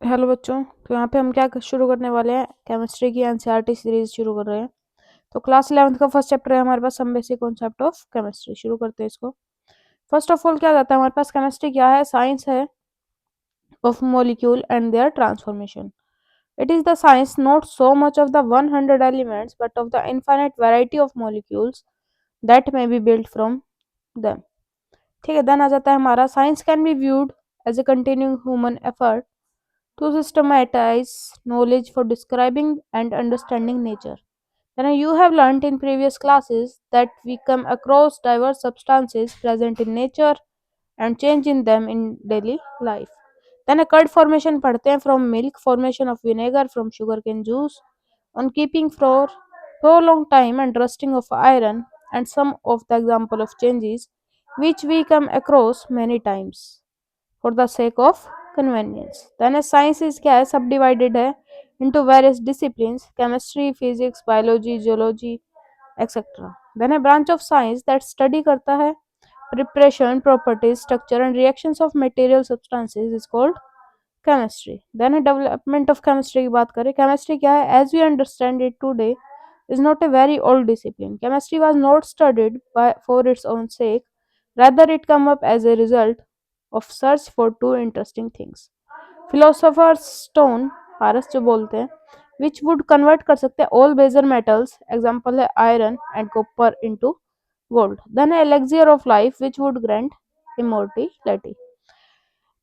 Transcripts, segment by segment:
Hello बच्चों। तो यहाँ पे हम क्या शुरू करने वाले हैं, केमिस्ट्री की एनसीईआरटी सीरीज शुरू कर रहे हैं। तो क्लास 11th का फर्स्ट चैप्टर है हमारे पास, some basic concept of chemistry. शुरू करते हैं इसको। फर्स्ट ऑफ ऑल क्या जाता है हमारे पास, केमिस्ट्री क्या है? साइंस है of molecule and their transformation. It is the science not so much of the 100 elements but of the infinite variety of molecules that may be built from them. ठीक है, then आ जाता है हमारा, science can be viewed as a continuing human effort to systematize knowledge for describing and understanding nature. Then you have learnt in previous classes that we come across diverse substances present in nature and change in them in daily life. Then a curd formation पढ़ते हैं from milk, formation of vinegar from sugarcane juice, on keeping for prolonged time and rusting of iron, and some of the example of changes which we come across many times for the sake of convenience. Then a science is क्या है, subdivided है into various disciplines: chemistry, physics, biology, geology, etc. Then a branch of science that study करता है preparation, properties, structure and reactions of material substances is called chemistry. Then a development of chemistry की बात करें, chemistry क्या है? As we understand it today is not a very old discipline. Chemistry was not studied for its own sake, rather it come up as a result of search for two interesting things. Philosopher's stone, पारस जो बोलते हैं, which would convert कर सकते हैं all baser metals, example है iron and copper, into gold. Then elixir of life which would grant immortality.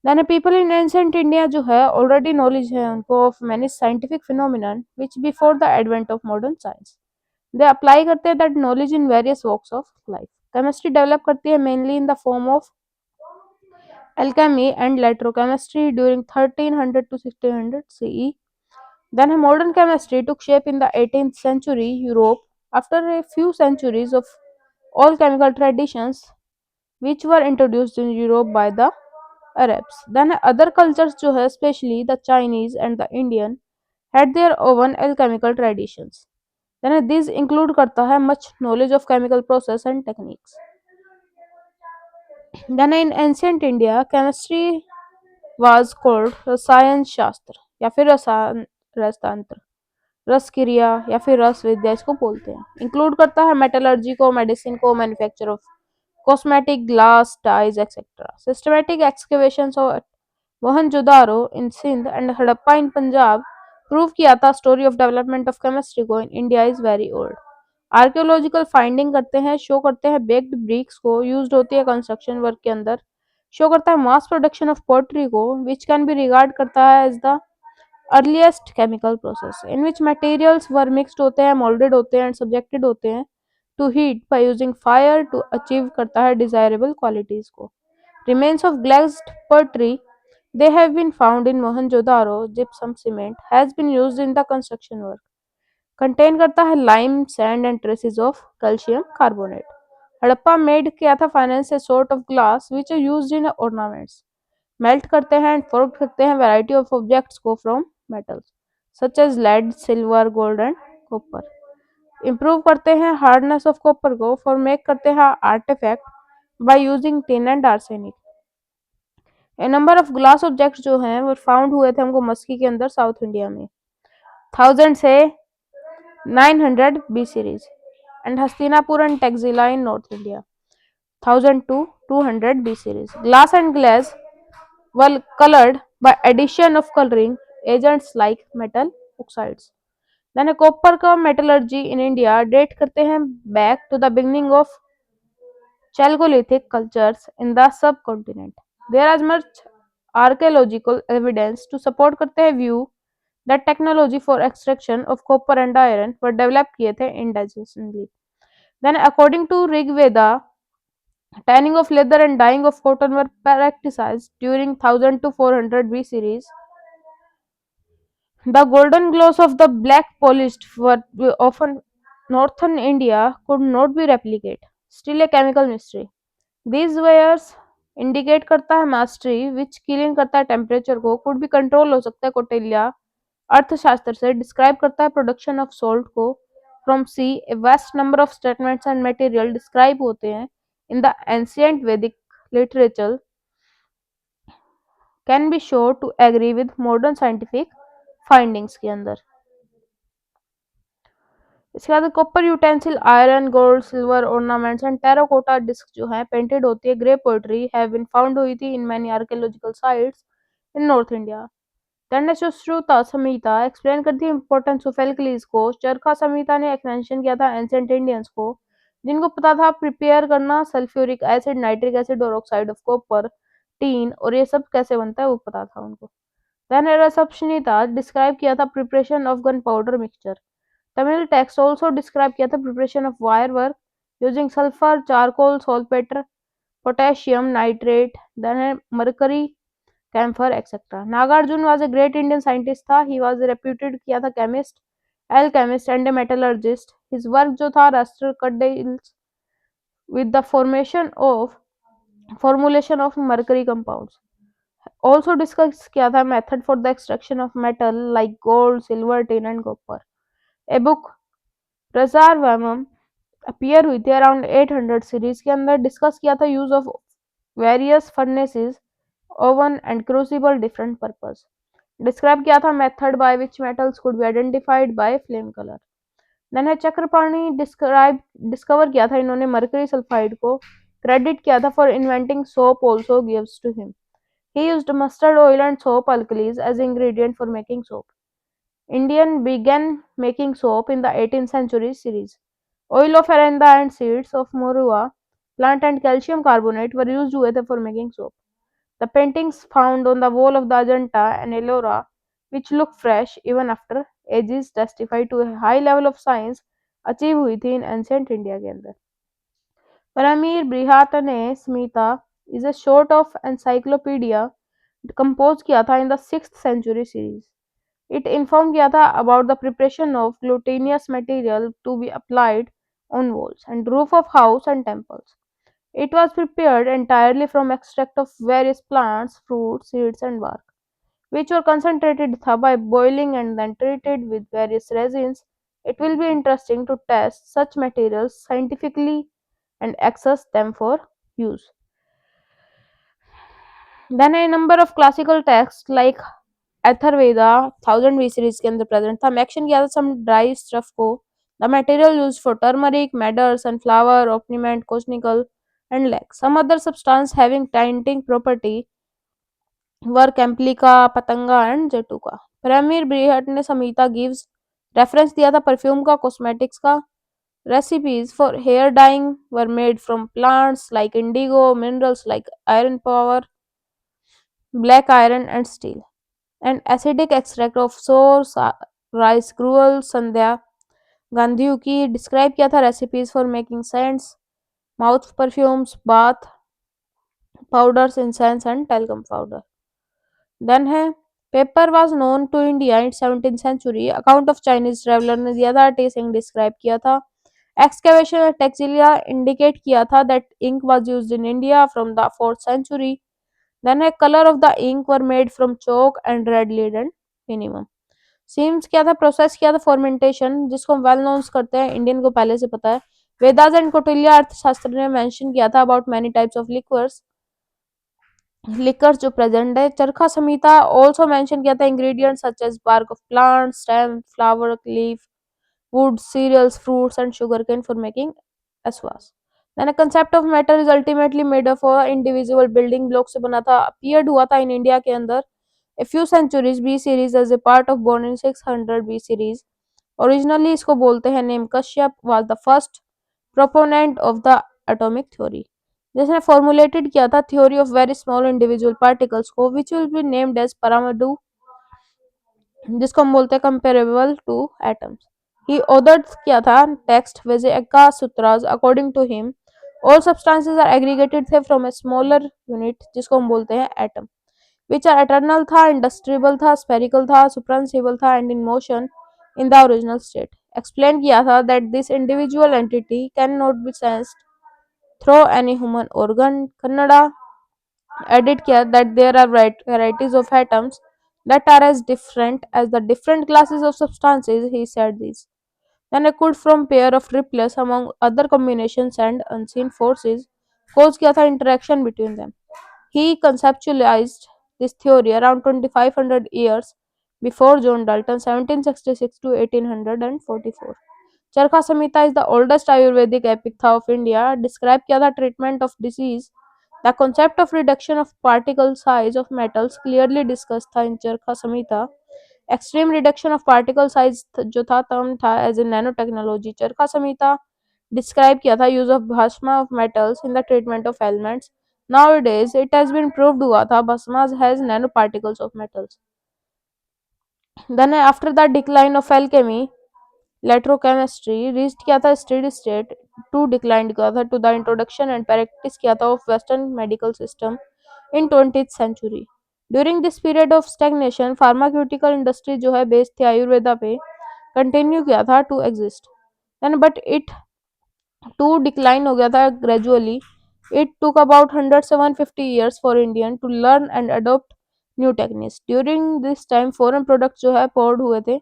Then people in ancient India जो है already knowledge है उनको of many scientific phenomenon which before the advent of modern science. They apply करते हैं that knowledge in various walks of life. Chemistry develop करती है mainly in the form of alchemy and electrochemistry during 1300 to 1600 CE. Then a modern chemistry took shape in the 18th century Europe after a few centuries of all chemical traditions which were introduced in Europe by the Arabs. Then other cultures जो है especially the Chinese and the Indian had their own alchemical traditions. Then these include करता है much knowledge of chemical process and techniques. Then in ancient India chemistry was called रसायन शास्त्र या फिर रसायन रसतंत्र, रस क्रिया या फिर रस विद्या इसको बोलते हैं। इंक्लूड करता है मेटलर्जी को, मेडिसिन को, manufacture of cosmetic, glass, dyes etcetera. Systematic excavations of Mohenjodaro in Sindh and Harappa in Punjab prove किया था story of development of chemistry को in India is very old. Archaeological finding करते हैं, शो करते हैं बेक्ड ब्रिक्स को यूज होती है कंस्ट्रक्शन वर्क के अंदर, शो करता है मास प्रोडक्शन ऑफ पोट्री को विच कैन बी रिगार्ड करता है as the earliest chemical process in which materials were mixed होते हैं, मोल्डेड होते हैं एंड सब्जेक्टेड होते हैं to heat by using fire to achieve करता है डिजायरेबल क्वालिटीज को। Remains of glazed pottery they have been found in Mohenjo-daro. Gypsum cement has been used in the construction work. Contain करता है lime, sand and traces of calcium carbonate. Harappa made किया था faience a sort of glass which are used in ornaments. Melt करते हैं and form करते हैं variety of objects को from metals such as lead, silver, gold and copper. Improve करते हैं hardness of copper को फॉर मेक करते हैं artifact by using tin and arsenic. A number of glass objects जो हैं वो फाउंड हुए थे हमको मस्की के अंदर साउथ इंडिया में 1000 से 900 B series and Hastinapur and Taxila in North India 1000 to 200 B series. Glass and glass were colored by addition of coloring agents like metal oxides. Then a copper का metallurgy in India date करते हैं back to the beginning of Chalcolithic cultures in the subcontinent. There is much archaeological evidence to support करते हैं view that technology for extraction of copper and iron were developed किए थे indigenously. Then according to Rig Veda, tanning of leather and dyeing of cotton were practiced during 1000 to 400 B series. The golden glows of the black polished were often northern India could not be replicated. Still a chemical mystery. These wares indicate करता है mastery which killing करता है temperature को, could be control हो सकता है कौटिल्य अर्थशास्त्र से, डिस्क्राइब करता है प्रोडक्शन ऑफ सोल्ट को from sea. A vast number of statements and material describe होते हैं in the ancient Vedic literature can be sure to agree with modern scientific findings के अंदर। इसके बाद copper utensil, iron, gold, silver ornaments and terracotta disc जो है painted होती है grey pottery have been found हुई थी in many archaeological sites in North India. दंडश्रुता संहिता एक्सप्लेन करती है इंपॉर्टेंस ऑफ एल्कलीज को। चरखा संहिता ने एक मेंशन किया था एंशिएंट इंडियंस को जिनको पता था प्रिपेयर करना सल्फ्यूरिक एसिड, नाइट्रिक एसिड और ऑक्साइड ऑफ कॉपर, टीन और ये सब कैसे बनता है वो पता था उनको। देन रसप्शनीता डिस्क्राइब किया था preparation of gunpowder mixture. Tamil text also describe किया था preparation of fireworks using sulphur, charcoal, saltpetre, potassium nitrate, then है mercury, camphor etcetera. Nagarjuna was a great Indian scientist था। ही वाज रेप्यूटेड किया था chemist, alchemist and a metallurgist. His work जो था रास्टर कट deals with the formulation of mercury compounds. Also discuss किया था method for the extraction of metal like gold, silver, tin and copper. A book प्रजारवमम appear हुई थी around 800 series के अंदर। डिस्कस किया था use of various furnaces, oven and crucible different purpose. Describe किया था method by which metals could be identified by flame colour. Then है चक्रपाणी डिस्कवर किया था इन्होंने मर्करी सल्फाइड को। क्रेडिट किया था for inventing soap also gives to him. He used mustard oil and soap alkalis as ingredient for making soap. Indian began making soap in the 18th century series. Oil of aranda and seeds of morua plant and calcium carbonate were used for making soap. The paintings found on the wall of the Ajanta and Ellora, which look fresh even after ages, testify to a high level of science achieved हुई थी in ancient India के अंदर। Paramir Brihatane Smita is a sort of encyclopedia compose किया था in the 6th century series. It informed किया था about the preparation of glutinous material to be applied on walls and roof of house and temples. It was prepared entirely from extract of various plants, fruits, seeds and bark, which were concentrated by boiling and then treated with various resins. It will be interesting to test such materials scientifically and access them for use. Then a number of classical texts like Atharvaveda 1000 series के अंदर present था। Mention किया था some dye stuff को। The material used for turmeric, madder, sunflower, ornament, कोस्निकल and lac. Some other substance having tinting property were कैम्पलिका, पतंगा and जेटुका। Premier ब्रीहट ने संहिता गिव्स रेफरेंस दिया था परफ्यूम का, कॉस्मेटिक्स का। Recipes for hair dyeing were made from plants like indigo, minerals like iron powder, black iron and steel. And acidic extract of sour rice gruel. Sandhya Gandhi की describe किया था recipes for making scents, mouth perfumes, bath powders, incense and talcum powder. Then है paper was known to India in 17th century. Account of Chinese traveller ने दिया था, T Singh describe किया था। Excavation eight टेक्सिलिया indicate किया था that ink was used in India from the 4th century। Then a color of the ink were made from chalk and red lead and minimum. Seems क्या था, process किया था fermentation, जिसको हम well नोन्स करते हैं, इंडियन को पहले से पता है। वेदास एंड कौटिल्य अर्थशास्त्र ने मेंशन किया था about many types of liquors जो प्रेजेंट है। चरखा संहिता आल्सो मेंशन किया था ingredients such as bark of plant, stem, flower, leaf, wood, cereals, fruits, and sugarcane for making aswas. Then a concept of matter is ultimately made of indivisible building blocks से बना था, appeared हुआ था in India के अंदर a few centuries B series as a part of born in 600 B series. Originally इसको बोलते हैं name Kashyap was the first proponent of the atomic theory, जिसने formulated किया था theory of very small individual particles को which will be named as Paramadu, जिसको हम बोलते हैं comparable to atoms. He authored किया था text Vajayaka Sutras. According to him, all substances are aggregated थे from a smaller unit जिसको हम बोलते हैं atom, which are eternal था, indestructible था, spherical था, suprasensible था and in motion in the original state. Explain किया था that this individual entity cannot be sensed through any human organ. Kannada added किया that there are varieties of atoms that are as different as the different classes of substances. He said this. Then a could from pair of triplets among other combinations and unseen forces cause किया था interaction between them. He conceptualized this theory around 2500 years before John Dalton 1766 to 1844. चरखा संहिता is the oldest Ayurvedic epic था of India. Describe किया था treatment of disease. The concept of reduction of particle size of metals clearly discussed था in चरखा संहिता. Extreme reduction of particle size जो था term था as in nanotechnology. चरखा संहिता describe किया था use of bhasma of metals in the treatment of ailments. Nowadays it has been proved हुआ था bhasmas has nanoparticles of metals. Then after the decline of alchemy, electrochemistry reach किया था steady state to decline किया था to the introduction and practice किया था of western medical system in 20th century. During this period of stagnation pharmaceutical industry जो है based थी आयुर्वेदा पे कंटिन्यू किया था to exist. Then but it to decline हो गया था ग्रेजुअली. इट टुक अबाउट 100 से 150 years for Indian to learn and adopt new techniques. During this time foreign products जो है पोर्ड हुए थे.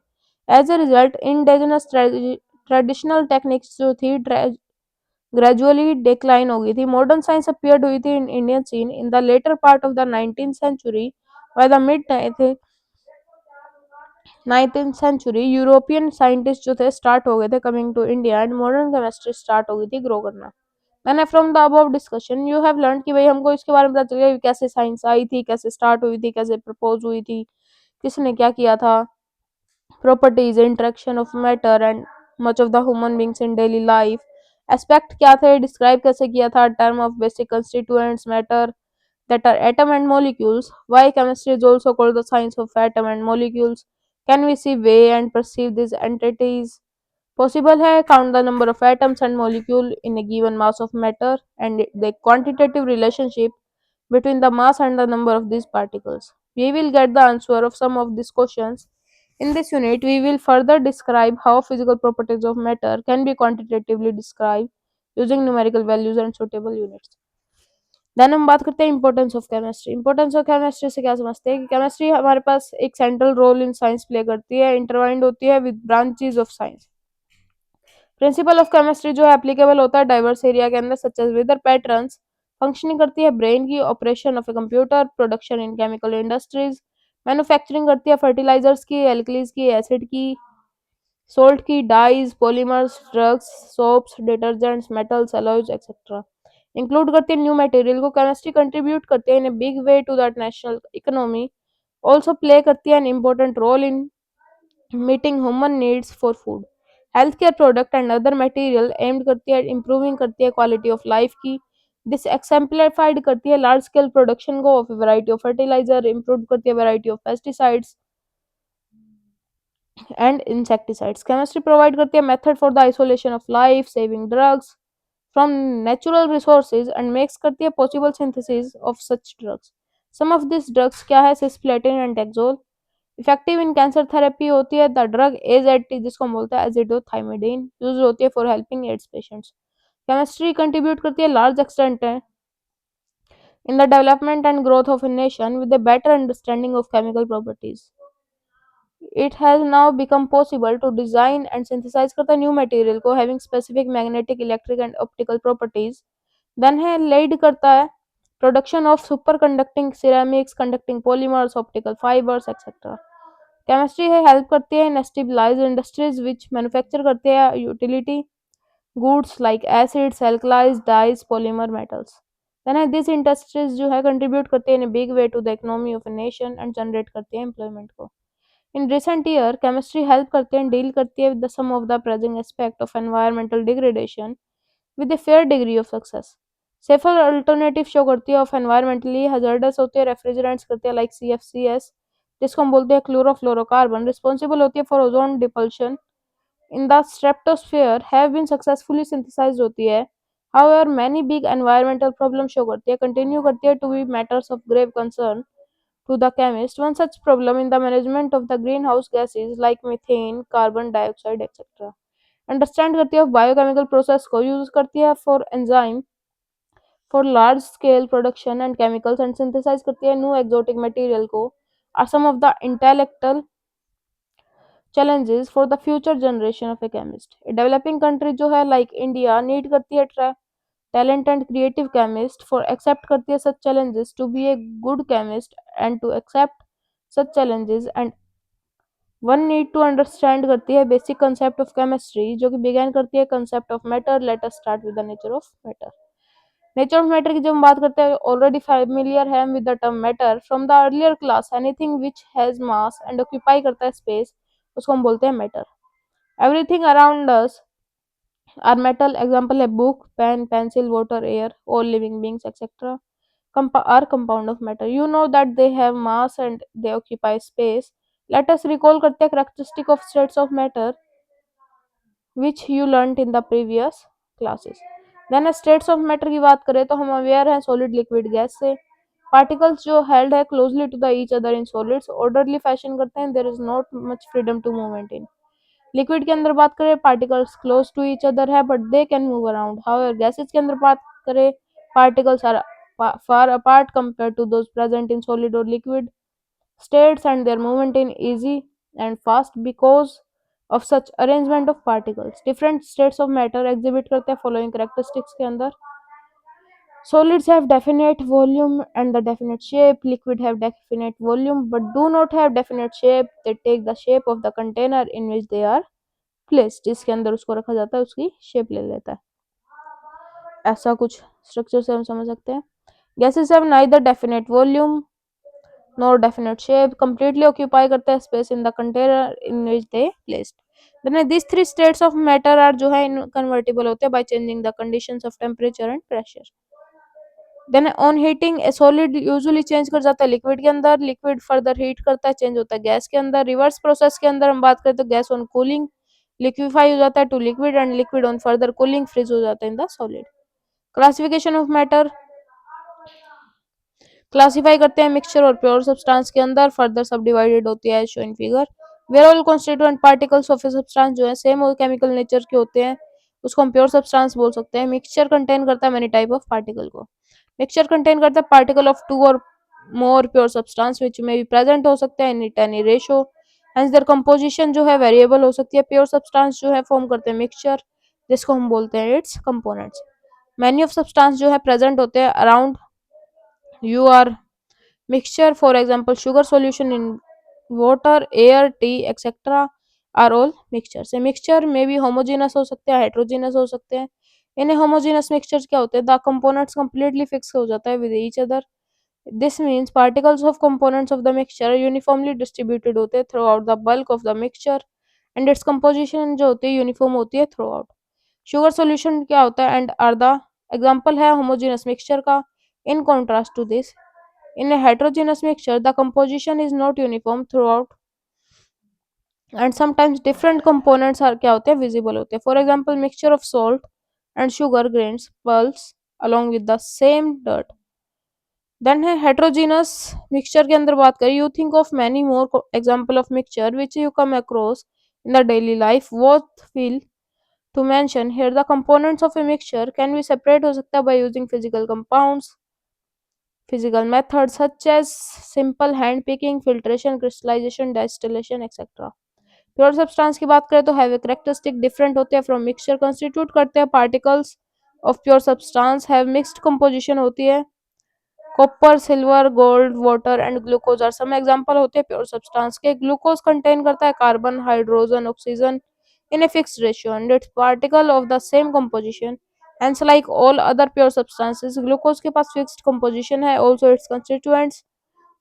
As a result indigenous traditional techniques जो थी ग्रेजुअली डिक्लाइन हो गई थी. मॉडर्न साइंस अपीयर्ड हुई थी in Indian scene in the later part of the 19th century. By the mid 19th century European scientist जो थे स्टार्ट हो गए थे coming to India and modern chemistry start हो गई थी ग्रो करना. मैंने from the above discussion you have learn कि भाई हमको इसके बारे में पता चलेगा कैसे साइंस आई थी, कैसे स्टार्ट हुई थी, कैसे प्रपोज हुई थी, किसने क्या किया था, properties interaction of matter and much of the human beings in daily life. Aspect क्या थे डिस्क्राइब कैसे किया था term of basic constituents matter that are atom and molecules. Why chemistry is also called the science of atom and molecules. Can we see, weigh and perceive these entities? Possible है count the number of atoms and molecule in a given mass of matter and the quantitative relationship between the mass and the number of these particles. We will get the answer of some of these questions. In this unit, we will further describe how physical properties of matter can be quantitatively described using numerical values and suitable units. Then हम बात करते हैं importance of chemistry. Importance of chemistry से क्या समझते हैं कि chemistry हमारे पास एक central role in science play करती है, इंटरवाइंड होती है with branches of science. Principle of chemistry जो है एप्लीकेबल होता है डाइवर्स एरिया के अंदर such as weather patterns. Functioning करती है ब्रेन की, operation of a computer, production in chemical industries, manufacturing करती है फर्टिलाइजर्स की, एल्कलीज की, एसिड की, सोल्ट की, dyes, polymers, drugs, soaps, detergents, metals, alloys etcetera. Include करती है न्यू मटेरियल को. केमिस्ट्री कंट्रीब्यूट करती है in a big way to that national economy. Also play करती है an important role in meeting human needs for food, health care product and other material aimed करती है improving करती है quality of life की. This exemplified करती है large scale production को of variety of fertiliser, improve करती है variety of pesticides and insecticides. Chemistry provide करती है method for the isolation of life, saving drugs from natural resources and makes करती है possible synthesis of such drugs. Some of this drugs क्या है, cisplatin and taxol. Effective in cancer therapy होती है the drug AJT जिसको हम बोलते हैं एजिडोथाइमिडीन, यूज होती है for helping AIDS patients. Chemistry contribute करती है large extent in the development and growth of a nation with a better understanding of chemical properties. It has now become possible to design and synthesize करता new material को having specific magnetic, electric and optical properties. Then है lead करता है production of superconducting ceramics, conducting polymers, optical fibers etc. Chemistry है help करती है in stabilise industries which manufacture करते हैं utility goods like acids, alkalis, dyes, polymer, metals. Then है this industries जो है कंट्रीब्यूट करते हैं in big way to the economy of a nation and generate करते हैं एम्प्लॉयमेंट को. In recent year chemistry help करते हैं डील करती है with the some of the present aspect of environmental degradation with a fair degree of success. Safer alternative show करती है of environmentally hazardous होते हैं रेफ्रिजरेंट्स करते हैं लाइक CFCs जिसको हम बोलते हैं क्लोरोफ्लोरोकार्बन, रिस्पॉन्सिबल होती है for ozone depletion in the stratosphere have been successfully synthesised होती है. However many big environmental problem show करती है कंटिन्यू करती है to be matters of grave concern to the chemist. One such problem in the management of the greenhouse gases like methane, carbon dioxide etc. Understand करती है of biochemical process को, use करती है for enzyme for large scale production and chemicals and synthesise करती है new exotic material को. Are some of the intellectual challenges for the future generation of a chemist. A developing country जो है like India need करती है talent and creative chemist for accept करती है such challenges to be a good chemist and to accept such challenges and one need to understand करती है basic concept of chemistry जो कि बिगैन करती है concept of matter. Let us start with the nature of matter. Nature of matter की जब हम बात करते हैं ऑलरेडी फैमिलियर है with the term matter from the earlier class. Anything which has mass and occupy करता है स्पेस उसको हम बोलते हैं matter. Everything around us are metal. Example है book, pen, pencil, water, air, all living beings etcetera are compound of matter. You know that they have mass and they occupy space. Let us recall करते हैं characteristic of states of matter which you learnt in the previous classes. Then states of matter की बात करें तो हम aware हैं solid, liquid, gas से। particles जो held है closely to the each other in solids orderly fashion करते हैं। there is not much freedom to movement in liquid के अंदर बात करें particles close to each other है but they can move around. However gases के अंदर बात करें particles are far apart compared to those present in solid or liquid states and their movement in easy and fast because of such arrangement of particles. Different states of matter exhibit करते हैं following characteristics के अंदर। Solids have definite volume and the definite shape. Liquid have definite volume but do not have definite shape. They take the shape of the container in which they are place जिसके अंदर उसको रखा जाता है उसकी shape ले लेता है। ऐसा कुछ स्ट्रक्चर से हम समझ सकते हैं। Gases have neither definite volume nor definite shape completely occupy करते हैं space in the container in which they placed. Then this three states of matter are जो है इनकन्वर्टिबल होते हैं by changing the conditions of temperature and pressure. Then on heating a solid usually change कर जाता है liquid के अंदर। Liquid further heat करता है चेंज होता है गैस के अंदर। रिवर्स प्रोसेस के अंदर हम बात करें तो गैस ऑन कूलिंग लिक्विफाई हो जाता है to liquid and liquid on further cooling freeze हो जाता है in the solid. Classification of matter classify करते हैं मिक्सचर और प्योर सब्सटेंस के अंदर फर्दर सब डिवाइडेड होती है show in figure. Where all constituent particles of a substance जो है सेम और केमिकल नेचर के होते हैं उसको हम प्योर सब्सटेंस बोल सकते हैं। मिक्सचर कंटेन करता है मेनी टाइप ऑफ पार्टिकल को। मिक्सचर कंटेन करता है पार्टिकल ऑफ टू और मोर प्योर सब्सटेंस विच में भी प्रेजेंट हो सकते हैं in any ratio. Hence their composition जो है वेरिएबल हो सकती है। प्योर सब्सटेंस जो है फॉर्म करते हैं मिक्सचर जिसको हम बोलते हैं its components. Many of substance जो है प्रेजेंट होते हैं around you are mixture for example sugar solution in water, air, tea etcetera are all mixtures. Mixture में भी होमोजेनस हो सकते हैं हेट्रोजेनस हो सकते हैं। इन्हें होमोजेनस मिक्सचर्स क्या होते हैं द कंपोनेंट्स कंप्लीटली फिक्स हो जाता है with each other. This means particles of components of the mixture uniformly distributed होते हैं through out the bulk of the mixture and its composition जो होती है यूनिफॉर्म होती है थ्रू आउट। शुगर सॉल्यूशन क्या होता है एंड आर द एग्जांपल है होमोजेनस मिक्सचर का। In contrast to this in a heterogeneous mixture the composition is not uniform throughout and sometimes different components are क्या होते हैं visible होते हैं। for example mixture of salt and sugar grains pulse along with the same dirt। Then है heterogeneous mixture के अंदर बात करें you think of many more example of mixture which you come across in the daily life what feel to mention here। the components of a mixture can be separate हो सकता है by using physical methods such as simple hand picking, filtration, crystallization, distillation etc। Pure substance की बात करें तो have a characteristic different होते हैं from mixture constitute करते हैं particles of pure substance have mixed composition होती है। Copper, silver, gold, water and glucose are some example होते हैं प्योर सब्सटेंस के। ग्लूकोज कंटेन करता है carbon, hydrogen, oxygen in a fixed ratio and its particle of the same composition। Hence, like all other pure substances, glucose के पास fixed composition है। Also, its constituents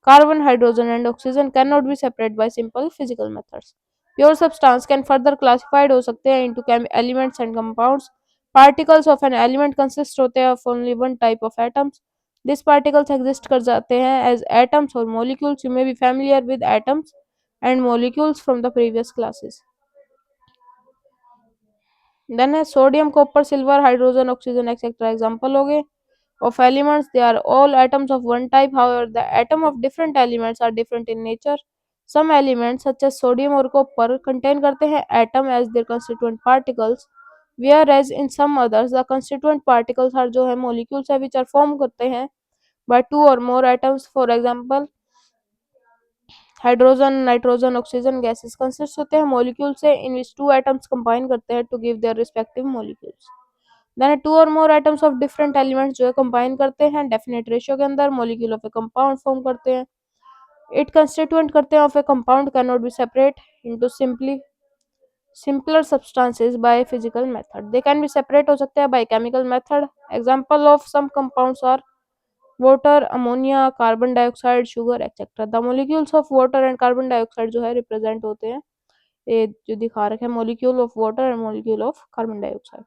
carbon, hydrogen, and oxygen cannot be separated by simple physical methods। Pure substance can further classified हो सकते हैं into elements and compounds। Particles of an element consist होते हैं of only one type of atoms। These particles exist कर जाते हैं as atoms or molecules। You may be familiar with atoms and molecules from the previous classes। Then है sodium, copper, silver, hydrogen, oxygen etcetera example हो गए of elements। they are all atoms of one type, however the atom of different elements are different in nature। some elements such as sodium और copper contain करते हैं atom as their constituent particles whereas in some others the constituent particles are जो है molecules है which are form करते हैं by two or more atoms। for example hydrogen, nitrogen, oxygen gases consist होते हैं molecule से in which two atoms combine करते हैं to give their respective molecules. Then two और more items of different elements जो है कंबाइन करते हैं डेफिनेट रेशियो के अंदर, molecule of a compound form करते हैं। इट कंस्टिट्यूएंट करते हैं of a compound can not be separate into simply simpler substances by physical method. They can be separate हो सकते हैं by chemical method. Example of some compounds are water, ammonia, carbon dioxide, sugar, etc. The molecules of water and carbon dioxide जो है represent होते हैं, ये जो दिखा रखे हैं molecule of water and molecule of carbon dioxide.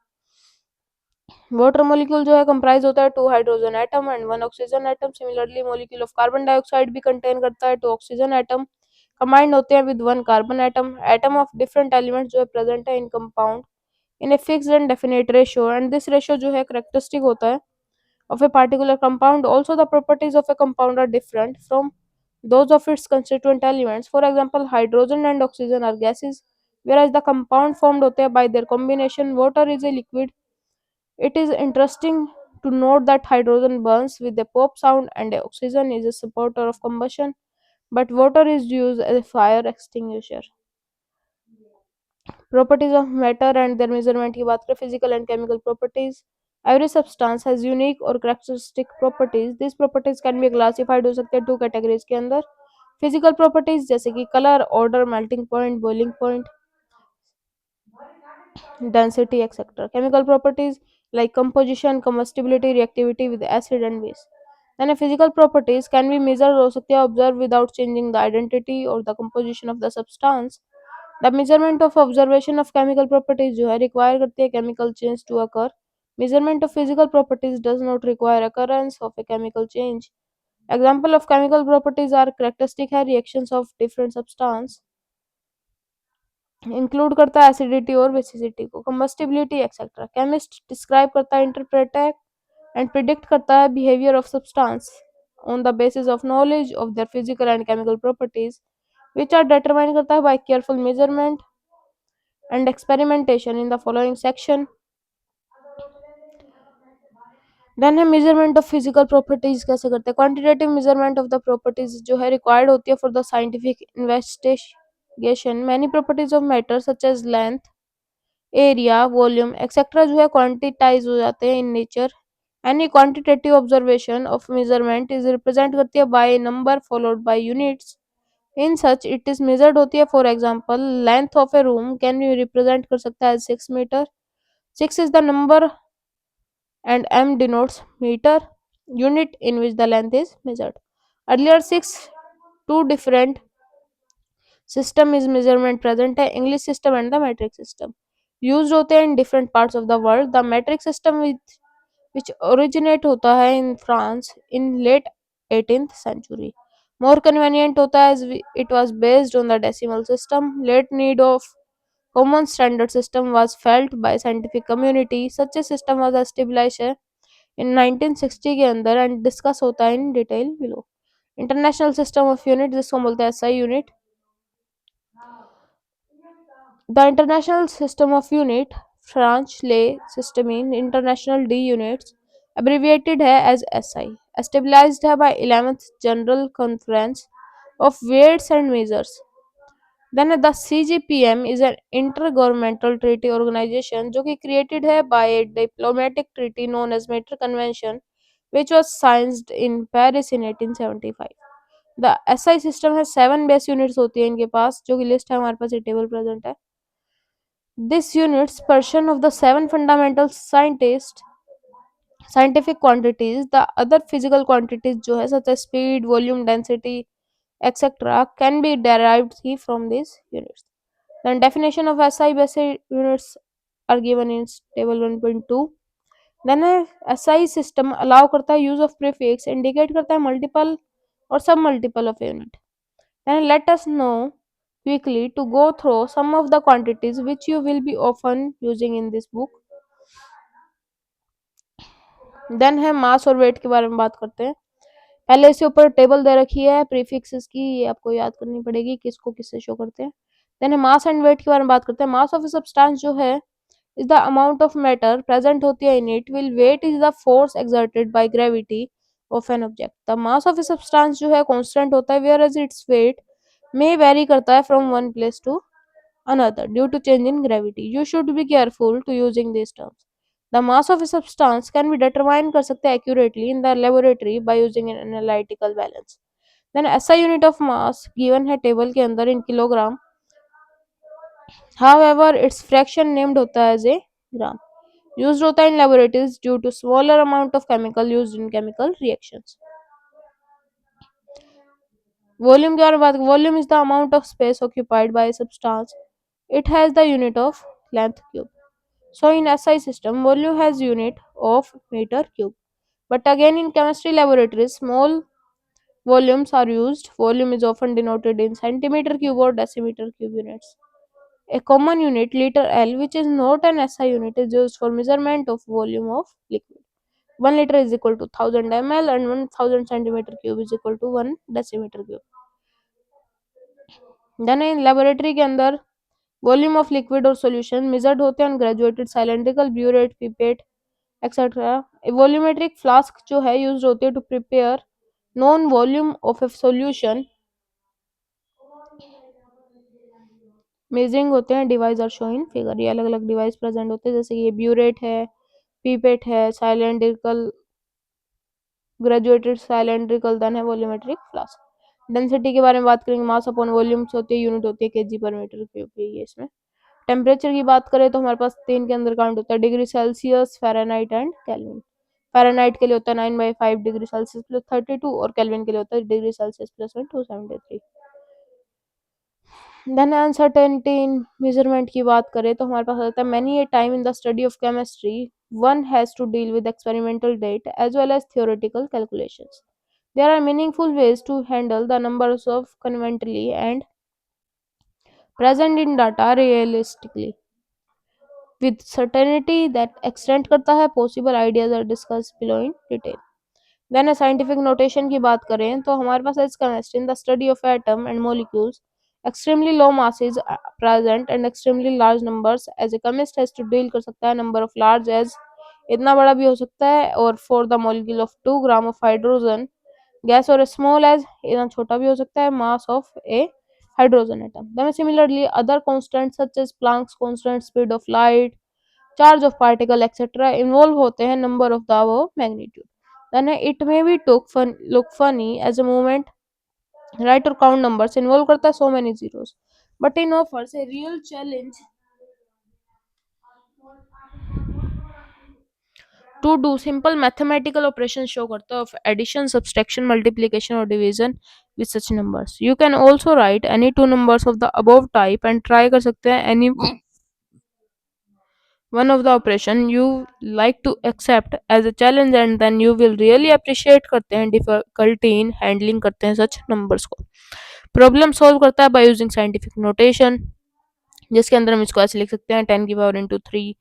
Water molecule जो है कंप्राइज होता है two hydrogen atom and one oxygen atom. Similarly molecule of carbon dioxide भी कंटेन करता है टू ऑक्सीजन एटम कंबाइंड होते हैं with one carbon atom. Atom of different elements जो है प्रेजेंट है in compound in a fixed and definite ratio and this ratio जो है करेक्टरिस्टिक होता है of a particular compound. Also, the properties of a compound are different from those of its constituent elements. For example, hydrogen and oxygen are gases, whereas the compound formed होते हैं by their combination. Water is a liquid. It is interesting to note that hydrogen burns with a pop sound and oxygen is a supporter of combustion, but water is used as a fire extinguisher. Properties of matter and their measurement की बात करें, physical and chemical properties. Every substance has unique or characteristic properties. These properties can be classified हो सकते हैं two categories के अंदर. Physical properties जैसे कि color, odor, melting point, boiling point, density, etc. Chemical properties like composition, combustibility, reactivity with acid and base. Then physical properties can be measured हो सकते हैं observed without changing the identity or the composition of the substance. The measurement of observation of chemical properties जो है require करती है chemical change to occur. Measurement of physical properties does not require occurrence of a chemical change. Example of chemical properties are characteristic है reactions of different substance. Include करता है acidity और basicity को, कंबस्टिबिलिटी etcetera. Chemist describe करता है, interpret and predict करता है behaviour of substance on the basis of knowledge of their physical and chemical properties which are determine करता है by careful measurement and experimentation in the following section. Then है measurement of physical properties कैसे करते हैं, quantitative measurement of the properties जो है required होती है for the scientific investigation. Many properties of matter such as length, area, volume etcetera जो है क्वांटिटाइज हो जाते हैं in nature. Any quantitative observation of measurement is represent करती है by number followed by units. In such it is measured होती है, for example length of A room can be represent कर सकता है 6 metre. 6 is the number and m denotes meter unit in which the length is measured. Earlier 6 two different system is measurement present है, English system and the metric system used होते हैं in different parts of the world. The metric system which originate होता है in France in late 18th century. More convenient होता है as it was based on the decimal system. Late need of common standard system was felt by scientific community. Such a system was established in 1960 के अंदर and discuss होता है in detail below. International system of unit जिसको बोलते हैं SI unit. The International System of Unit French ले system in International D units abbreviated है as SI established है by 11th General Conference of Weights and Measures. Then the CGPM is an intergovernmental treaty organization जो कि created है by a diplomatic treaty known as Meter Convention which was signed in Paris in 1875. The SI system has 7 base units होती है इनके पास, जो कि list है हमारे पास, ये टेबल प्रेजेंट है. This units portion of the 7 fundamental scientific quantities. The other physical quantities जो है such as speed, volume, density, etc. can be derived from these units. Then definition of SI basic units are given in table 1.2. Then SI system allow करता है use of prefix, indicate करता है multiple or sub multiple of unit. Then let us know quickly to go through some of the quantities which you will be often using in this book. Then है mass और wait के बारे में बात करते हैं. पहले इसके ऊपर टेबल दे रखी है प्रीफिक्सेस की, ये आपको याद करनी पड़ेगी किसको किससे शो करते हैं. देन है मास एंड वेट के बारे में बात करते हैं. मास ऑफ ए सब्सटेंस जो है is the amount of matter present होती है in it, will weight is the force exerted by gravity of an object. The mass of a substance जो है कांस्टेंट होता है, whereas its weight may vary करता है from one place to another due to change in gravity. You should be careful to using these terms. The mass of a substance can be determined कर सकते हैं accurately in the laboratory by using an analytical balance. Then SI unit of mass given है table के अंदर in kilogram. However, its fraction named होता है as a gram. Used होता है in laboratories due to smaller amount of chemical used in chemical reactions. Volume के बारे में बात, volume is the amount of space occupied by a substance. It has the unit of length cube. So in SI system, volume has unit of meter cube. But again in chemistry laboratories, small volumes are used. Volume is often denoted in centimeter cube or decimeter cube units. A common unit, liter L, which is not an SI unit, is used for measurement of volume of liquid. 1 liter is equal to 1000 ml and 1000 centimeter cube is equal to 1 decimeter cube. Then in laboratory के अंदर volume of liquid और solution measured होते हैं graduated cylindrical burette pipette etcetera. Volumetric flask जो है use होती है to prepare known volume of a solution. Measuring होते हैं device are show in figure. ये अलग अलग डिवाइस प्रेजेंट होते हैं जैसे ये ब्यूरेट है, पीपेट है, साइलेंड्रिकल ग्रेजुएटेड साइलेंड्रिकल देन है वॉल्यूमेट्रिक फ्लास्क. डेंसिटी के बारे में बात करेंगे. मास अपॉन वॉल्यूम्स होती है, यूनिट होती है केजी पर मीटर क्यूब. ये इसमें टेम्परेचर की बात करें तो हमारे पास 3 के अंदर काउंट होता है degree Celsius, Fahrenheit and kelvin. Fahrenheit के लिए होता है 9/5 डिग्री सेल्सियस प्लस 32 और केल्विन के लिए होता है degree Celsius plus 273. Then uncertainty in measurement की बात करें तो हमारे पास आता है many a time in the study of chemistry one has to deal with experimental data as well as theoretical calculations. There are meaningful ways to handle the numbers of conveniently and present in data realistically with certainty that extend करता है. possible ideas are discussed below in detail. Then a scientific notation की बात करें तो हमारे पास is chemistry in the study of atom and molecules. Extremely low masses are present and extremely large numbers. As a chemist has to deal कर सकता है number of large as इतना बड़ा भी हो सकता है और for the molecule of 2 gram of hydrogen gas or small as इतना छोटा भी हो सकता है mass of a hydrogen atom. Then similarly other constants such as Planck's constant, speed of light, charge of particle etc. involve होते हैं number of the above magnitude. Then it may be look funny as a movement write or count numbers involve करता है so many zeros, but it offers a real challenge to do simple mathematical operations show करता है of addition, subtraction, multiplication or division with such numbers. You can also write any two numbers of the above type and try कर सकते हैं any one of the operation you like to accept as a challenge and then you will really appreciate करते हैं difficulty in handling करते हैं such numbers को. Problem solve करता है बाय यूजिंग साइंटिफिक नोटेशन जिसके अंदर हम इसको ऐसे लिख सकते हैं 10 की पावर इंटू 3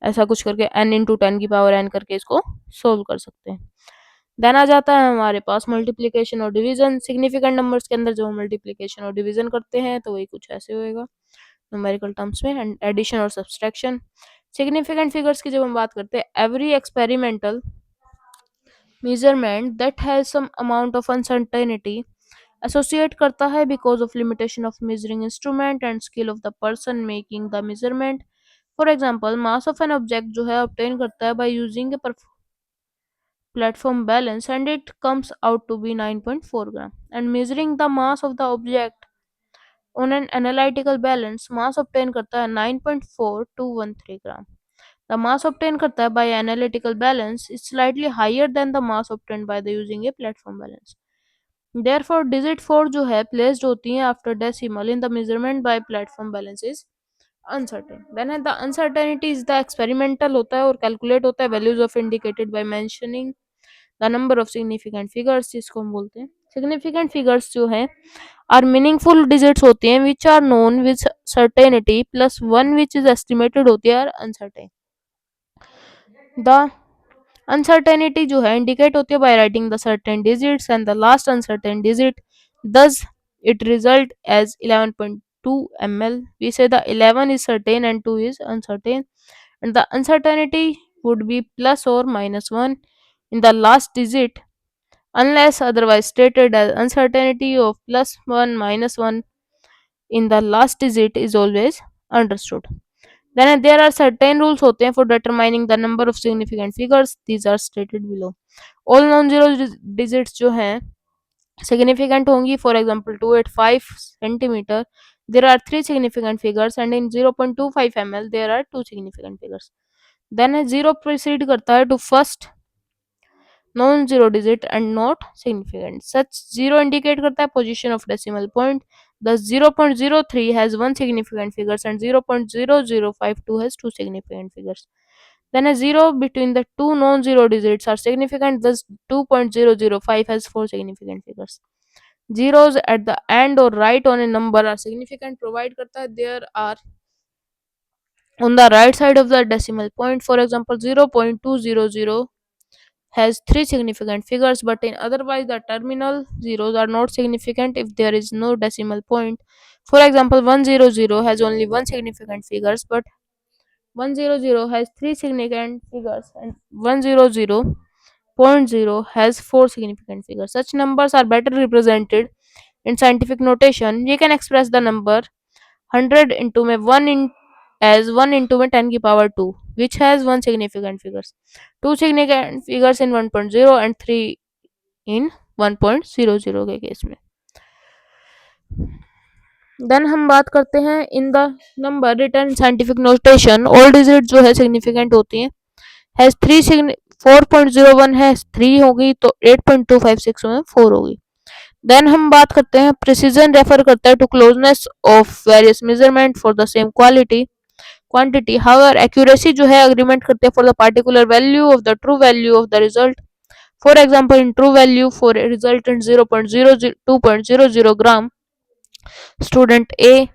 ऐसा कुछ करके n इंटू 10 की पावर n करके इसको सोल्व कर सकते हैं. देन आ जाता है हमारे पास मल्टीप्लिकेशन और डिवीजन. सिग्निफिकेंट नंबर्स के अंदर जो मल्टीप्लिकेशन और डिवीजन करते हैं तो वही कुछ ऐसे होएगा न्यूमेरिकल टर्म्स में. एंड एडिशन और सब्सट्रैक्शन. सिग्निफिकेंट फिगर्स की जब हम बात करते हैं every experimental measurement that has some amount of uncertainty associate करता है because of limitation of measuring instrument and skill of the person making the measurement. For example, mass of an object जो है obtain करता है by using a platform balance and it comes out to be 9.4 gram. And measuring the mass of the object on an analytical balance, mass obtain करता है 9.4213 gram. The mass obtained करता है by analytical balance is slightly higher than the mass obtained by the using a platform balance. Therefore, digit 4 जो है placed होती है after decimal in the measurement by platform balance is uncertain. Then the uncertainty is the experimental होता है और calculate होता है values of indicated by mentioning the number of significant figures जिसको हम बोलते हैं. Significant figures जो है are meaningful digits होती हैं which are known with certainty plus one which is estimated होती है are uncertain. The uncertainty जो है indicate होती है by writing the certain digits and the last uncertain digit. Thus, it result as 11.2 ml. We say the 11 is certain and 2 is uncertain, and the uncertainty would be plus or minus 1 in the last digit unless otherwise stated as uncertainty of plus 1 minus 1 in the last digit is always understood. Then there are certain rules होते हैं for determining the number of significant figures. These are stated below. All non-zero digits जो हैं significant होंगी. For example, 285 centimeter. There are 3 significant figures, and in 0.25 ml there are 2 significant figures. Then zero proceed करता है to first non-zero digit and not significant. Such zero indicate करता है position of decimal point. Thus 0.03 has one significant figures and 0.0052 has two significant figures. Then a zero between the two non-zero digits are significant. Thus 2.005 has four significant figures. Zeros at the end or right on a number are significant. Provide करता है there are on the right side of the decimal point. For example, 0.200 has three significant figures, but in otherwise the terminal zeros are not significant if there is no decimal point. For example, 100 has only one significant figures, but 100 has three significant figures, and 100.0 has four significant figures. Such numbers are better represented in scientific notation. We can express the number 100 into में 1 in as 1 into में 10 की power 2, which has one significant figures, two significant figures in 1.0 and 3 in 1.00 के case में. Then हम बात करते हैं in the number return scientific notation. All digit जो है सिग्निफिकेंट होती हैं. हैज 4.01 है 3 होगी, तो 8.256 में 4 होगी. देन हम बात करते हैं प्रिसीजन रेफर करता है to closeness of various measurement for the same quantity. However accuracy जो है अग्रीमेंट करते हैं for the particular value of the true value of the result. For example, in true value for a resultant 2.00 gram, student A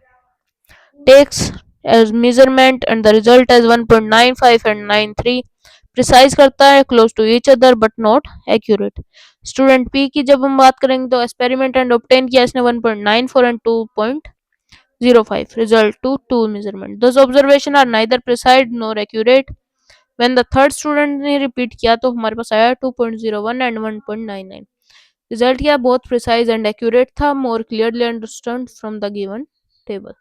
takes as measurement and the result as 1.95 and 93. Precise करता है close to each other but not accurate. Student P की जब हम बात करेंगे तो experiment and obtain किया इसने 1.94 and 2.05 result two measurement. Those observation are neither precise nor accurate. When the third student ने रिपीट किया तो हमारे पास आया 2.01 एंड 1.99. रिजल्ट किया बहुत प्रिसाइज एंड एक्यूरेट था, more clearly understand from the given table.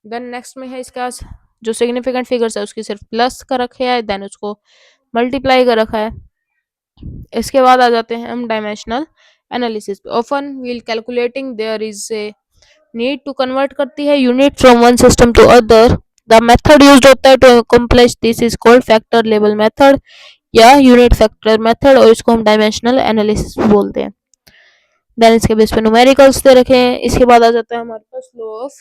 Then next में है इसका जो सिग्निफिकेंट फिगर्स है उसकी सिर्फ प्लस का रखा है, देन उसको मल्टीप्लाई का रखा है. इसके बाद आ जाते हैं हम डायमेंशनल एनालिसिस पे. Often while calculating there is a need to convert करती है unit from one system to other. The method used होता है to accomplish this is called factor लेवल मेथड या यूनिट फैक्टर मेथड, और इसको हम डायमेंशनल एनालिसिस बोलते हैं. देन इसके बेस पे न्यूमेरिकल्स दे रखे हैं. इसके बाद आ जाता है हमारे पास law of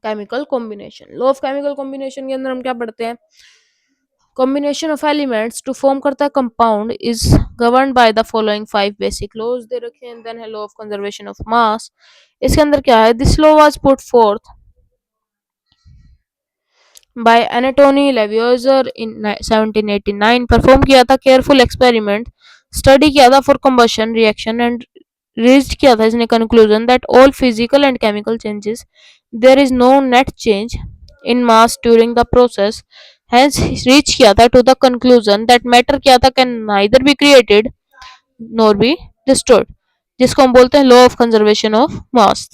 chemical combination. Law of chemical combination के अंदर हम क्या पढ़ते हैं? Combination of elements to form करता है compound is governed by the following 5 basic laws दे रखे हैं. देन है law of conservation of mass. इसके अंदर क्या है? This law was put forth by Antoine Lavoisier in 1789. Perform किया था केयरफुल एक्सपेरिमेंट, स्टडी किया था for combustion reaction and reach किया था इसने conclusion that all physical and chemical changes there is no net change in mass during the process. Hence reach किया था to the conclusion that matter किया था can neither be created nor be destroyed, जिसको हम बोलते हैं law of conservation of mass.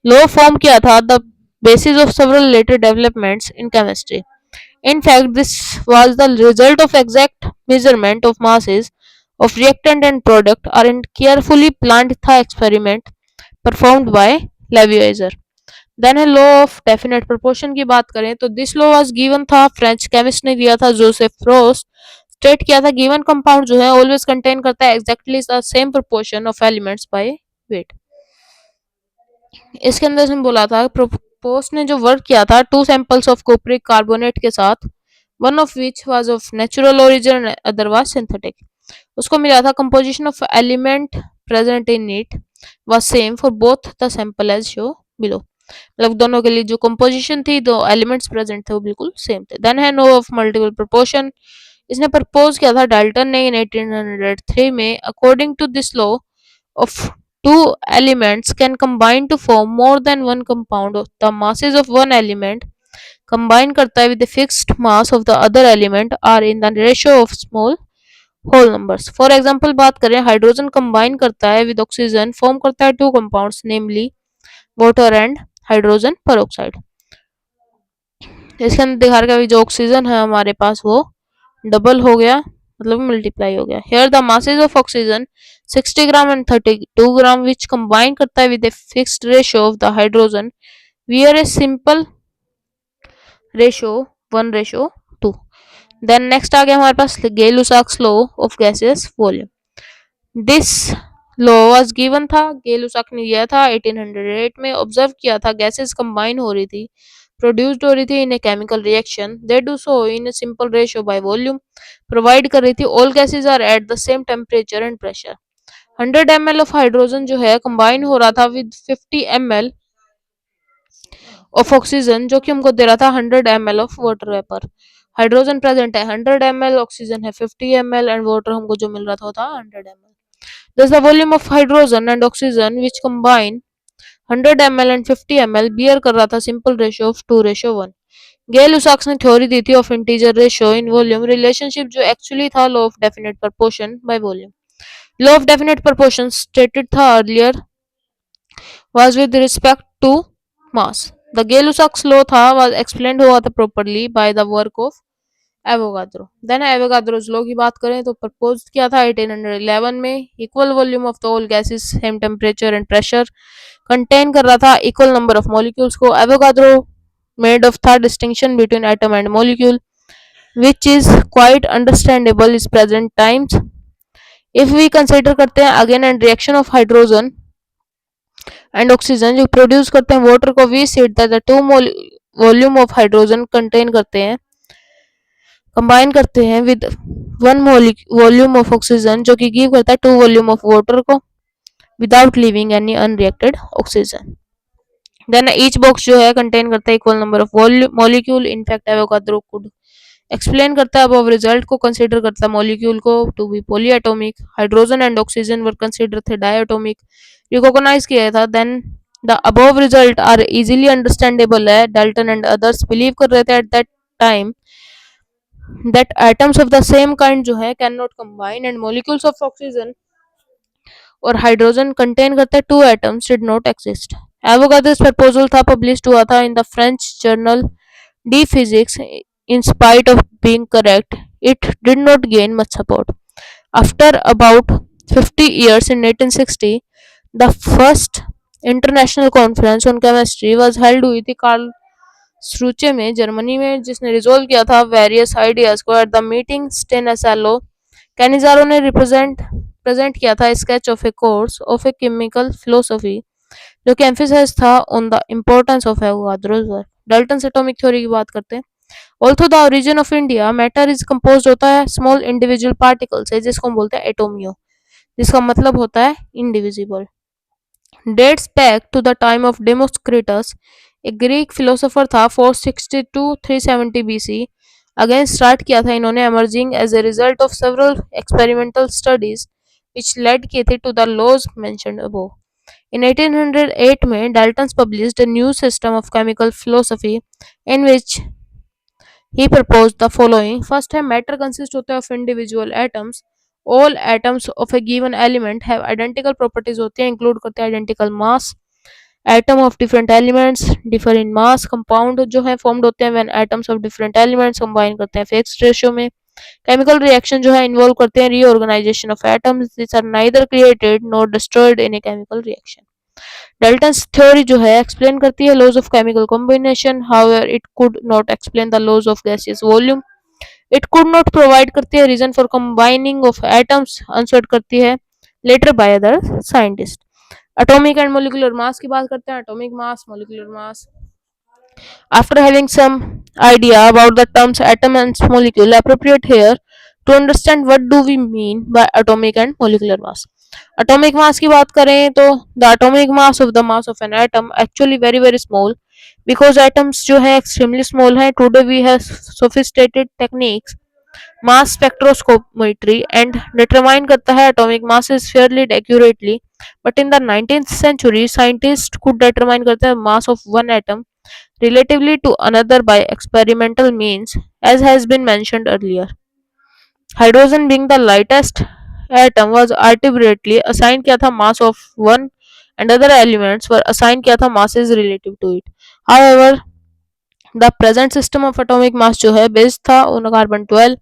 Law form किया था the basis of several later developments in chemistry. In fact, this was the result of exact measurement of masses of reactant and product are in carefully planned था experiment performed by Lavoisier. Then है law of definite proportion की बात करें तो this law was given था French chemist ने दिया था जोसेफ फ्रोस्ट. स्टेट किया था गिवन कंपाउंड जो है ऑलवेज कंटेन करता है exactly the same proportion of elements by weight. इसके अंदर हम बोला था पोस्ट ने जो वर्क किया था 2 सैंपल्स ऑफ कोपरिक कार्बोनेट के साथ, one of which was of natural origin other was synthetic. उसको मिला था composition of element present in it was same for both the sample as show below. मतलब दोनों के लिए जो कंपोजिशन थी, दो एलिमेंट्स प्रेजेंट थे वो बिल्कुल सेम थे. देन है नो ऑफ मल्टीपल प्रोपोर्शन. इसने प्रपोज किया था डाल्टन ने 1803 में. According to this law of two elements can combine to form more than one compound. The masses of one element combine करता है with the fixed mass of the other element are in the ratio of small whole numbers. For example बात करें hydrogen combine करता है with oxygen, form करता है two compounds namely water and hydrogen peroxide. इसके अंदर दिखा रखा है जो ऑक्सीजन है हमारे पास वो डबल हो गया, मतलब मल्टीप्लाई हो गया। Here the masses of oxygen 60 gram and 32 gram which combine करता है with a fixed ratio of the hydrogen we are a simple ratio 1:2। Then next आ गया हमारे पास Gay Lussac's law of gases volume. This law was given था, Gay Lussac ने दिया था 1808 में। ऑब्जर्व किया था गैसेस कंबाइन हो रही थी, प्रोड्यूस्ड हो रही थी in a chemical reaction, they do so in a simple ratio by volume. Provide कर रही थी all gases are at the same temperature and pressure. 100 ml of hydrogen जो है कंबाइन हो रहा था विद 50 ml ऑफ ऑक्सीजन, जो कि हमको दे रहा था 100 ml of water vapour. Hydrogen present है 100 ml, ऑक्सीजन है 50 ml एंड वाटर हमको जो मिल रहा था 100 ml। Thus the volume of hydrogen and oxygen which combine 100 ml and 50 ml beer कर रहा था सिंपल रेशियो ऑफ 2:1। गेल लुसाक्स ने थ्योरी दी थी of integer ratio in volume relationship, जो एक्चुअली था law of definite proportion by volume. Law of definite proportion stated था earlier was with respect to mass. The Gay-Lussac law था was explained हुआ था properly by the work of Avogadro. Then Avogadro's law की बात करें तो propose किया था 1811 में। Equal volume of the all gases same temperature and pressure contain कर रहा था इक्वल नंबर ऑफ मॉलिक्यूल्स को। एवोगाद्रो मेड ऑफ था distinction between atom and molecule which is quite understandable is present times. If we consider करते हैं again and reaction of hydrogen and oxygen जो produce करते हैं वाटर को, we said that two volume of hydrogen contain करते हैं, combine करते हैं विद 1 वॉल्यूम ऑफ ऑक्सीजन जो कि गिव करता है 2 वॉल्यूम ऑफ वाटर को without leaving any unreacted oxygen. Then each box जो है कंटेन करता है equal number of molecule. In fact Avogadro could explain करता है अब रिजल्ट को, कंसीडर करता है मॉलिक्यूल को to be polyatomic. Hydrogen and oxygen were consider थे डायटोमिक, रिकॉग्नाइज किया था। Then the above result are easily understandable है। डाल्टन एंड अदर्स बिलीव कर रहे थे at that time that atoms of the same kind जो है can not combine and molecules of oxygen और हाइड्रोजन कंटेन करते हैं 2 atoms did not exist. Avogadro's proposal था पब्लिश हुआ था in the French journal D physics. In spite of being correct it did not gain much support. After about 50 years in 1860 the first international conference on chemistry was held हुई थी Karl श्रूचे में, Germany में, जिसने resolve किया था various ideas को। At the meeting Stanislao Cannizzaro ने present किया था sketch of a course of a chemical philosophy, जो कि एम्फेसाइज था on the importance of Avogadro's work. Dalton atomic theory की बात करते हैं। Although the origin of India matter is compose होता है स्मॉल इंडिविजुअल पार्टिकल से, जिसको हम बोलते हैं एटोमियो, जिसका मतलब होता है indivisible. Dates back to the time of Democritus, एक ग्रीक फिलोसोफर था 460 टू 370 BC। अगेन स्टार्ट किया था इन्होंने emerging as a result of several experimental studies which led किए थे to the laws mentioned above. In 1808 में Dalton's published a new system of chemical philosophy in which he proposed the following. First है matter consist होता है of individual atoms. All atoms of a given element have identical properties होती हैं, include करते हैं identical mass. Atom of different elements differ in mass. Compound जो है formed होते हैं when atoms of different elements combine करते हैं फिक्स्ड रेशियो में। केमिकल रिएक्शन जो है इन्वॉल्व करते हैं reorganisation of atoms, this are neither created nor destroyed in a chemical reaction. Dalton's theory जो है एक्सप्लेन करती है laws of chemical combination, however it could not explain the laws of gaseous volume. It could not provide करती है reason for combining of atoms, answered करती है later by other scientist. Atomic and molecular mass की बात करते हैं। Atomic mass, molecular mass. After having some idea about the terms atom and molecule, appropriate here to understand what do we mean by atomic and molecular mass. Atomic mass की बात करें तो the atomic mass of the mass of an atom actually very small, because atoms जो है extremely small है. Today we have sophisticated techniques mass spectroscopy and determine करता है atomic masses fairly accurately, but in the 19th century scientists could determine करते हैं mass of one atom relatively to another by experimental means, as has been mentioned earlier. Hydrogen being the lightest atom was arbitrarily assigned किया था mass of one, and other elements were assigned किया था masses relative to it. However, the present system of atomic mass जो है based था on carbon 12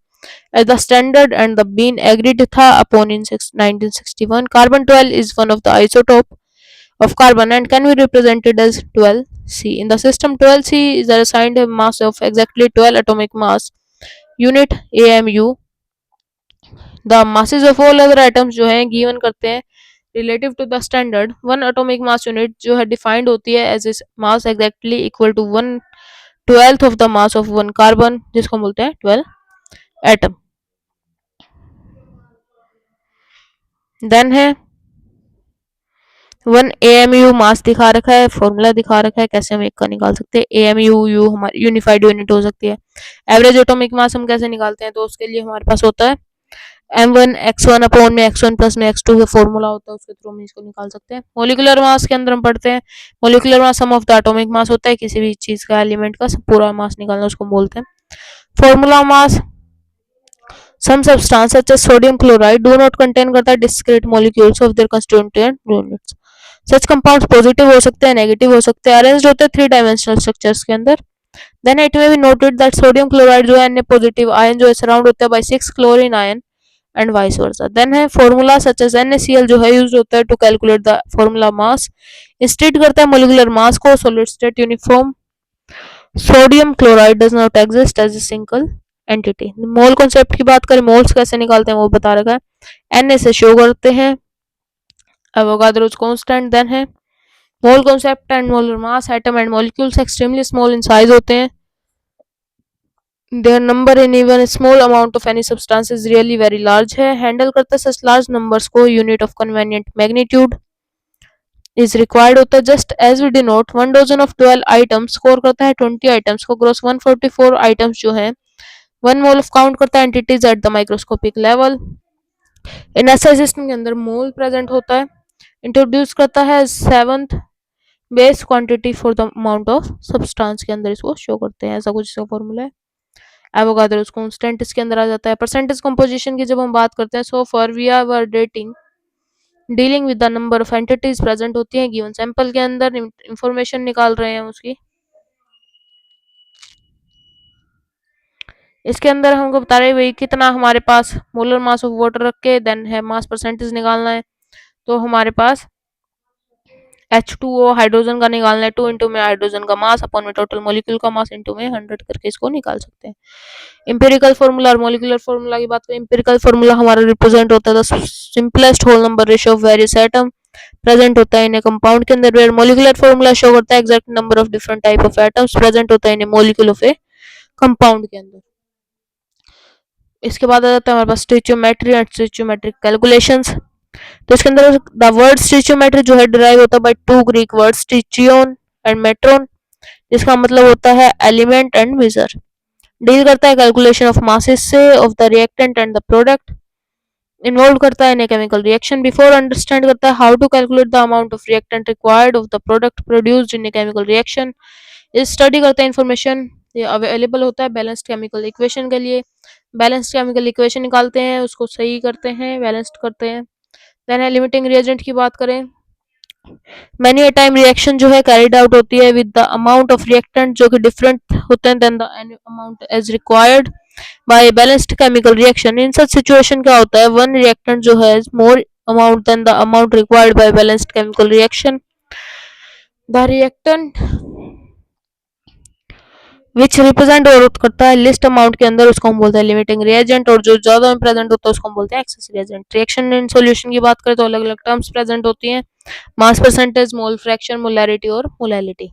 as the standard and the being agreed tha upon in 1961. Carbon 12 is one of the isotope of carbon and can be represented as 12C. In the system, 12C is assigned a mass of exactly 12 atomic mass unit AMU. The masses of all other atoms जो हैं given करते हैं relative to the standard. One atomic mass unit जो है defined होती है as is mass exactly equal to 1/12 of the mass of one carbon जिसको बोलते हैं 12 atom. Then है 1 AMU मास दिखा रखा है, फॉर्मूला दिखा रखा है कैसे हम एक का निकाल सकते हैं. AMU यू हमारी यूनिफाइड यूनिट हो सकती है. एवरेज एटॉमिक मास हम कैसे निकालते हैं, तो उसके लिए हमारे पास होता है m1 x1 अपॉन में x1 प्लस में x2 का फॉर्मूला होता है, उसके थ्रू हम इसको निकाल सकते हैं. मोलिकुलर मास के अंदर हम पढ़ते हैं molecular mass sum of the atomic mass होता है, किसी भी चीज का एलिमेंट का पूरा मास निकालना उसको बोलते हैं. Formula mass some substance such as sodium chloride do not contain करता है discrete molecules of their constituent units. Such compounds positive हो सकते हैं, negative हो सकते हैं, arranged होते हैं 3 dimensional structures के अंदर. Then it may be noted that sodium chloride जो है N positive ion जो है surround होता है by 6 chlorine ion and vice versa. Then है formula such as NaCl जो है used होता है to calculate the formula mass. Instead करता है molecular mass को solid state uniform. Sodium chloride does not exist as a single entity. Mole concept की बात करें, मोल्स कैसे निकालते हैं वो बता रखा है. Na से शो करते हैं एवोगाड्रोस कांस्टेंट. देन है mole concept and molar mass. Atom and molecules extremely small in size होते हैं. Their number in even small amount of any substance is really very large है. हैंडल करते हैं such large numbers को unit of convenient magnitude is required होता है. Just as we denote 1 dozen of 12 items score करता है 20 items को. Gross 144 items जो है 1 मोल ऑफ काउंट करता है entities at the microscopic level. In SI system के अंदर मोल प्रेजेंट होता है. इंट्रोड्यूस करता है 7th base quantity for the amount of substance के अंदर इसको शो करते हैं. ऐसा कुछ इसका फॉर्मूला है. एवोगाड्रोस कांस्टेंट इसके अंदर आ जाता है. परसेंटेज कंपोजिशन की जब हम बात करते हैं, so for we are dating dealing with the number of entities present होती हैं गिवन सैंपल के अंदर. इंफॉर्मेशन निकाल रहे हैं उसकी. इसके अंदर हमको बता रहे भाई कितना हमारे पास मोलर मास ऑफ वाटर रख के देन है मास परसेंटेज निकालना है. तो हमारे पास H2O हाइड्रोजन का निकालना है. 2 इंटू में हाइड्रोजन का मास अपॉन में टोटल मॉलिक्यूल का मास इंटू में 100 करके इसको निकाल सकते हैं. इंपेरिकल फॉर्मूला और मॉलिक्यूलर फॉर्मूला की बात करें, इंपेरिकल फॉर्मूला हमारा रिप्रेजेंट होता है the simplest whole number ratio of various atom present होता है इन कंपाउंड के अंदर. वेयर मॉलिक्यूलर फॉर्मूला शो करता है exact number of different type of atoms present होता है इन मॉलिक्यूल ऑफ ए कंपाउंड के अंदर. इसके बाद आ जाता है हमारे पास स्टोइचियोमेट्री एंड स्टोइचियोमेट्रिक कैलकुलेशंस. तो इसके अंदर द वर्ड स्टोइचियोमेट्री जो है डिराइव होता है by 2 Greek words stoicheion and metron, जिसका मतलब होता है एलिमेंट एंड मेजर. डील करता है कैलकुलेशन ऑफ मासेस से of the reactant and the product. Involve करता है in chemical reaction. Before understand करता है how to calculate the amount of reactant required of the product produced in chemical reaction. इस study करता है information available होता है बैलेंस्ड केमिकल इक्वेशन के लिए. बैलेंस्ड केमिकल इक्वेशन निकालते हैं, उसको सही करते हैं, बैलेंस्ड करते हैं. देन है लिमिटिंग रिएजेंट की बात करें, मैनी अ टाइम रिएक्शन जो है कैरिड आउट होती है with the amount of reactant जो कि डिफरेंट होते हैं then the amount as required by balanced chemical reaction. In such situation क्या होता है, वन रिएक्टेंट जो है more amount than the amount required by balanced chemical reaction. The reactant which represent और करता है लिस्ट अमाउंट के अंदर, उसको हम बोलते हैं लिमिटिंग रिएजेंट. और जो ज्यादा में प्रेजेंट होता है उसको हम बोलते हैं access reagent. Reaction in solution की बात करें तो अलग अलग टर्म्स प्रेजेंट होती हैं, mass percentage, mole fraction, molarity और मोलैलिटी.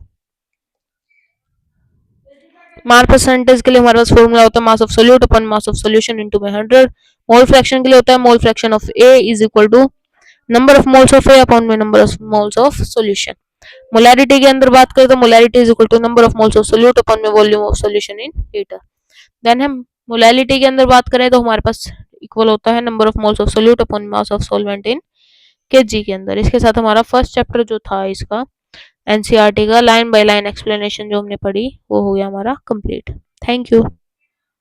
मास परसेंटेज के लिए हमारे पास फॉर्मूला होता है mass of solute upon mass of solution into में 100. मोल फ्रैक्शन के लिए होता है mole fraction of A is equal to number of moles of A upon में number of moles of solution. Molarity के अंदर बात करें तो molarity is equal to number of moles of solute upon में volume of solution in litre. Then हम molality के अंदर बात करें तो हमारे पास इक्वल होता है number of moles of solute upon mass of solvent in KG के अंदर. इसके साथ हमारा फर्स्ट चैप्टर जो था इसका एनसीईआरटी का लाइन बाय लाइन एक्सप्लेनेशन जो हमने पढ़ी वो हो गया हमारा कंप्लीट. Thank you.